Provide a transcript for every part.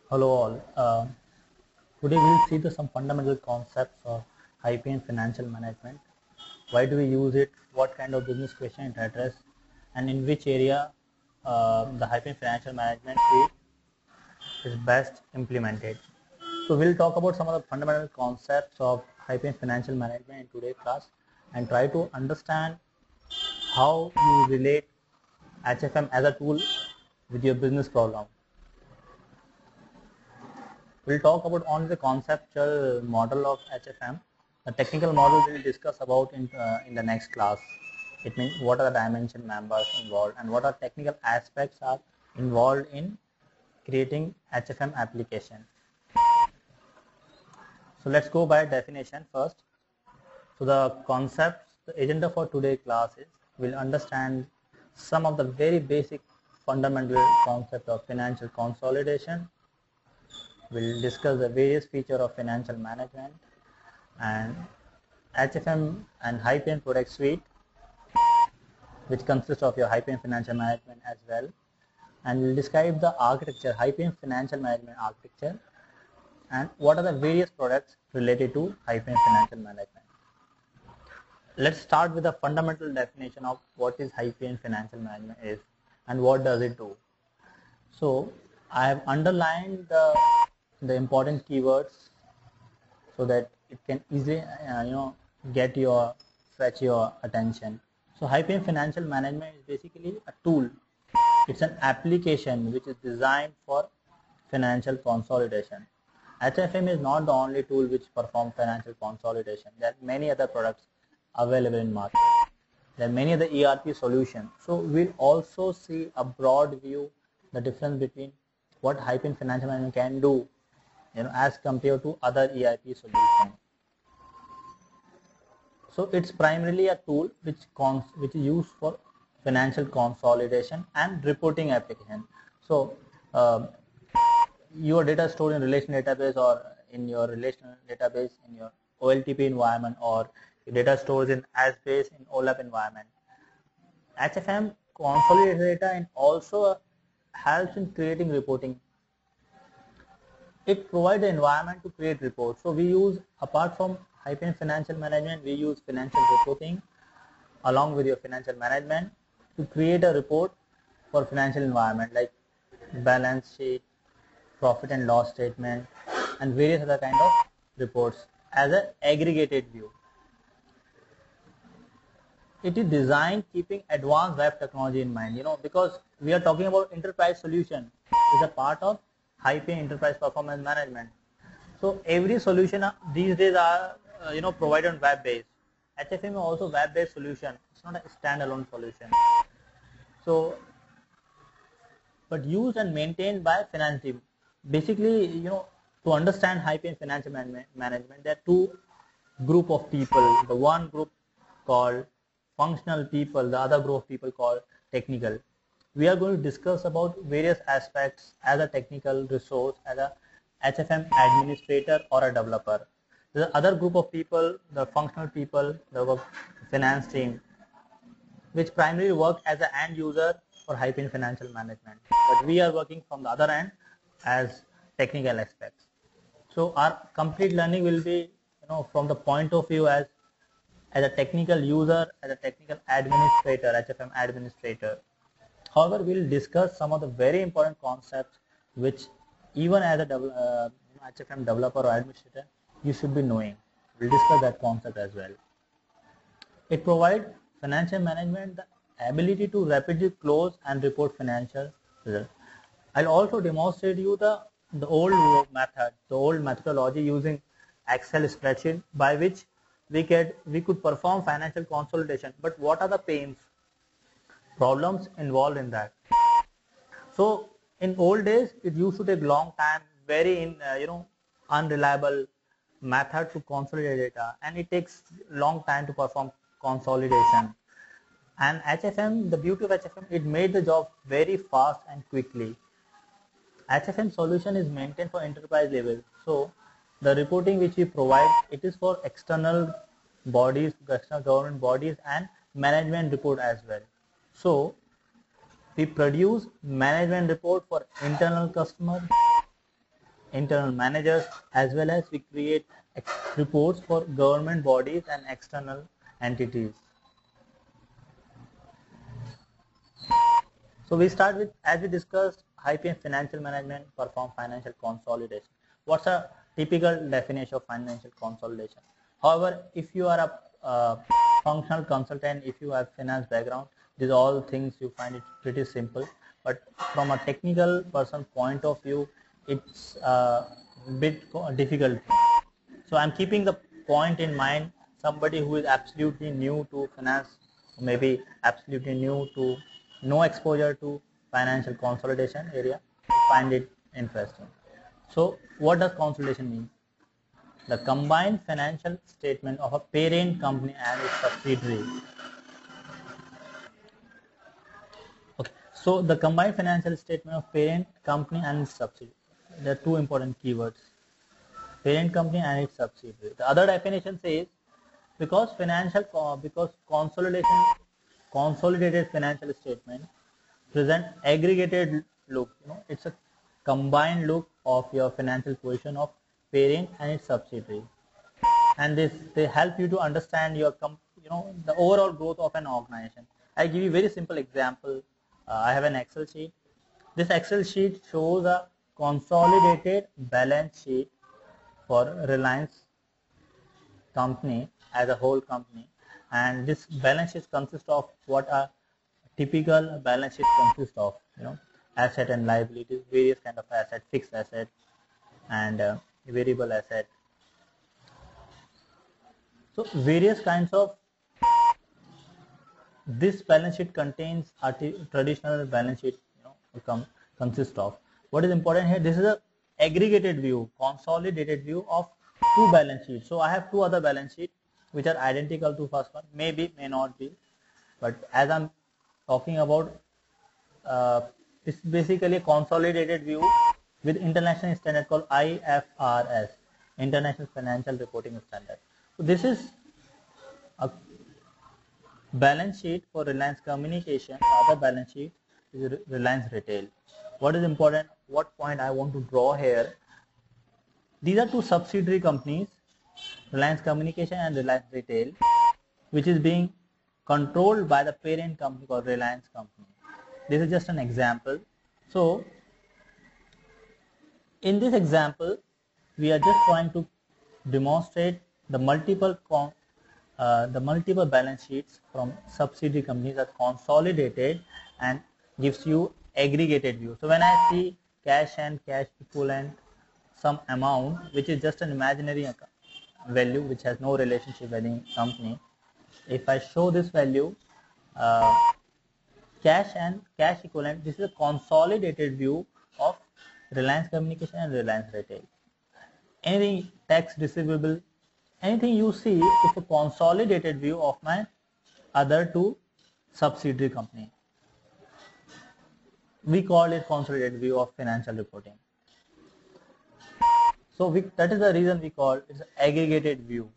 Hello all. Today we'll see some fundamental concepts of hygiene financial management. Why do we use it? What kind of business question it addresses, and in which area the hygiene financial management is best implemented. So we'll talk about some of the fundamental concepts of hygiene financial management in today's class and try to understand how you relate HFM as a tool with your business problem. We'll talk about only the conceptual model of HFM. The technical model we'll discuss about in the next class. It means what are the dimension members involved and what are technical aspects are involved in creating HFM application. So let's go by definition first. So the concepts, the agenda for today's class is we'll understand some of the very basic fundamental concept of financial consolidation. We'll discuss the various features of financial management and HFM and Hyphen product suite, which consists of your Hyphen financial management as well. And we'll describe the architecture, Hyphen financial management architecture, and what are the various products related to Hyphen financial management. Let's start with the fundamental definition of what is Hyphen financial management is and what does it do. So I have underlined the important keywords so that it can easily fetch your attention. So Hyphen financial management is basically a tool. It's an application which is designed for financial consolidation. HFM is not the only tool which performs financial consolidation. There are many other products available in market. There are many other ERP solutions. So we'll also see a broad view, the difference between what Hyphen financial management can do as compared to other ERP solutions. So it's primarily a tool which is used for financial consolidation and reporting application. So your data stored in relational database or in your relational database in your OLTP environment or your data stores in ASBase in OLAP environment. HFM consolidates data and also helps in creating reporting. It provides the environment to create reports. So we use, apart from Hyphen financial management, we use financial reporting along with your financial management to create a report for financial environment like balance sheet, profit and loss statement, and various other kind of reports as an aggregated view. It is designed keeping advanced web technology in mind, because we are talking about enterprise solution is a part of Hyphen enterprise performance management. So every solution these days are provided on web based. HFM is also web based solution. It's not a standalone solution. So, but used and maintained by finance team. Basically, to understand Hyphen financial management, there are two group of people. The one group called functional people, the other group of people called technical. We are going to discuss about various aspects as a technical resource, as a HFM administrator or a developer. The other group of people, the functional people, the finance team, which primarily work as an end user for Hyphen financial management. But we are working from the other end as technical aspects. So our complete learning will be, from the point of view as a technical user, as a technical administrator, HFM administrator. However, we will discuss some of the very important concepts which even as a HFM developer or administrator, you should be knowing. We will discuss that concept as well. It provides financial management the ability to rapidly close and report financial results. I'll also demonstrate you the old method, the old methodology using Excel spreadsheet by which we could perform financial consolidation. But what are the pains, problems involved in that? So in old days, it used to take long time, very unreliable method to consolidate data, and it takes long time to perform consolidation. And HFM, the beauty of HFM, it made the job very fast and quickly. HFM solution is maintained for enterprise level. So the reporting which we provide, it is for external bodies, external government bodies and management report as well. So we produce management report for internal customers, internal managers, as well as we create reports for government bodies and external entities. So we start with, as we discussed, HFM financial management perform financial consolidation. What's a typical definition of financial consolidation? However, if you are a functional consultant, if you have finance background, these all things you find it pretty simple. But from a technical person point of view, it's a bit difficult. So I'm keeping the point in mind. Somebody who is absolutely new to finance, maybe absolutely new to no exposure to financial consolidation area, find it interesting. So what does consolidation mean? The combined financial statement of a parent company and its subsidiary. Okay, so the combined financial statement of parent company and its subsidiary. There are two important keywords: parent company and its subsidiary. The other definition says because consolidated financial statement present aggregated look. It's a combined look of your financial position of parent and its subsidiary, and they help you to understand your the overall growth of an organization. I give you a very simple example. I have an Excel sheet. This Excel sheet shows a consolidated balance sheet for Reliance company as a whole company, and this balance sheet consists of what a typical balance sheet consists of, asset and liabilities, various kind of asset, fixed asset and variable asset. So various kinds of this balance sheet contains a traditional balance sheet, consist of. What is important here? This is a aggregated view, consolidated view of two balance sheets. So I have two other balance sheets which are identical to first one, maybe, may not be, but as I'm talking about, it's basically a consolidated view with international standard called IFRS, International Financial Reporting Standard. So this is a balance sheet for Reliance Communication. The other balance sheet is Reliance Retail. What is important? What point I want to draw here? These are two subsidiary companies, Reliance Communication and Reliance Retail, which is being controlled by the parent company called Reliance Company. This is just an example. So in this example, we are just trying to demonstrate the multiple balance sheets from subsidiary companies are consolidated and gives you aggregated view. So when I see cash and cash equivalent, some amount which is just an imaginary value which has no relationship with any company, if I show this value, cash and cash equivalent, this is a consolidated view of Reliance Communication and Reliance Retail. Anything tax receivable, anything you see is a consolidated view of my other two subsidiary company. We call it consolidated view of financial reporting. So that is the reason we call it an aggregated view,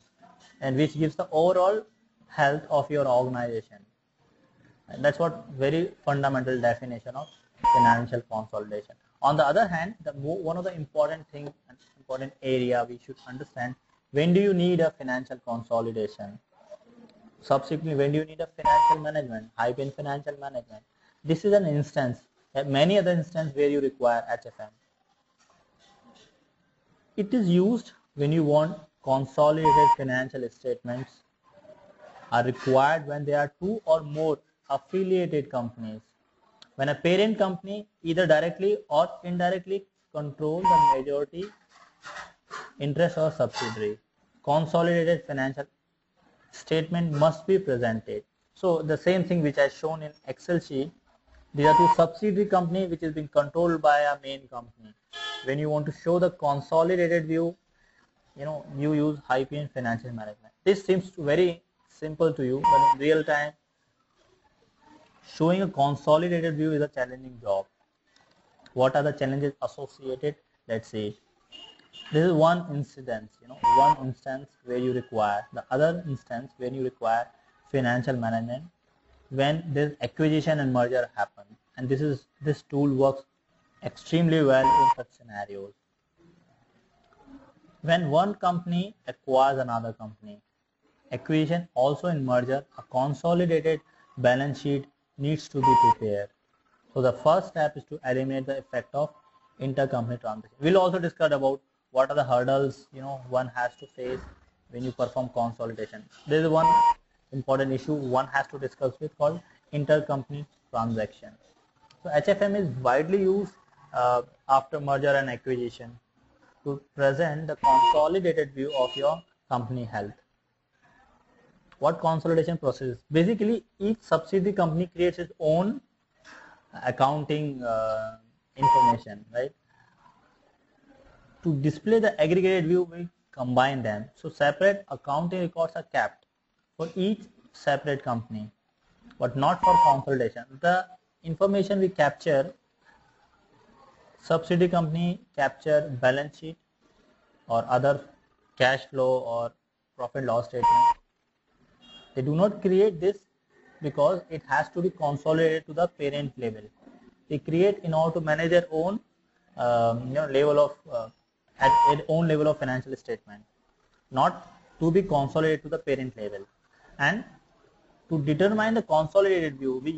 and which gives the overall health of your organization. And that's what very fundamental definition of financial consolidation. On the other hand, one of the important thing, important area we should understand, when do you need a financial consolidation? Subsequently, when do you need a financial management, HFM financial management? This is an instance. There are many other instances where you require HFM. It is used when you want consolidated financial statements are required when there are two or more affiliated companies. When a parent company either directly or indirectly controls the majority interest or subsidiary, consolidated financial statement must be presented. So the same thing which I shown in Excel sheet, these are two subsidiary company which is being controlled by a main company. When you want to show the consolidated view, you use HFM financial management. This seems very simple to you, but in real time, showing a consolidated view is a challenging job. What are the challenges associated? Let's see. This is one instance, one instance where you require. The other instance when you require financial management, when this acquisition and merger happen, and this tool works extremely well in such scenarios. When one company acquires another company, acquisition also in merger, a consolidated balance sheet needs to be prepared. So the first step is to eliminate the effect of intercompany transaction. We'll also discuss about what are the hurdles one has to face when you perform consolidation. There is one important issue one has to discuss with called intercompany transaction. So HFM is widely used after merger and acquisition to present the consolidated view of your company health. What consolidation process? Basically, each subsidiary company creates its own accounting information, right? To display the aggregated view, we combine them. So separate accounting records are kept for each separate company, but not for consolidation. The information we capture, subsidiary company capture balance sheet or other cash flow or profit loss statement. They do not create this because it has to be consolidated to the parent level. They create in order to manage their own level of at their own level of financial statement, not to be consolidated to the parent level. And to determine the consolidated view, we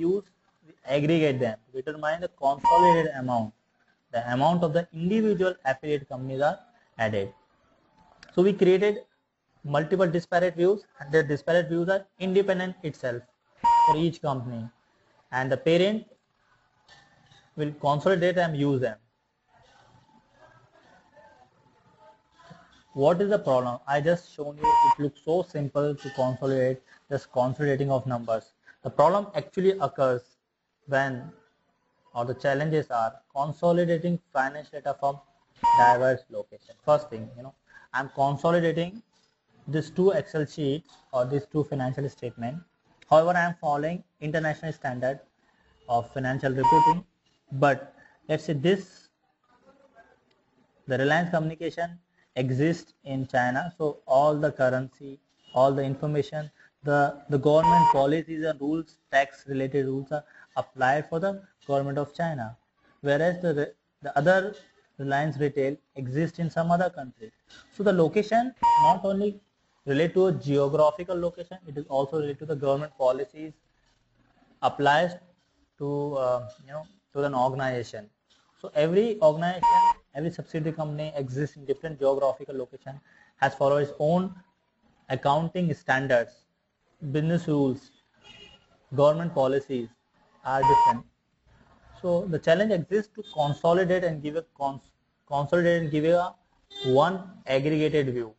aggregate them to determine the consolidated amount. The amount of the individual affiliate companies are added. So we created multiple disparate views, and the disparate views are independent itself for each company, and the parent will consolidate and use them. What is the problem? I just shown you it looks so simple to consolidate, just consolidating of numbers. The problem actually occurs when, or the challenges are consolidating financial data from diverse locations. First thing, I'm consolidating these two Excel sheets or these two financial statements. However, I am following international standard of financial reporting. But let's say the Reliance Communication exists in China, so all the currency, all the information, the government policies and rules, tax related rules are applied for the government of China, whereas the other Reliance Retail exists in some other country. So the location not only relate to a geographical location, it is also related to the government policies applies to to an organization. So every organization, every subsidiary company exists in different geographical location, has followed its own accounting standards, business rules, government policies are different. So the challenge exists to consolidate and give a one aggregated view.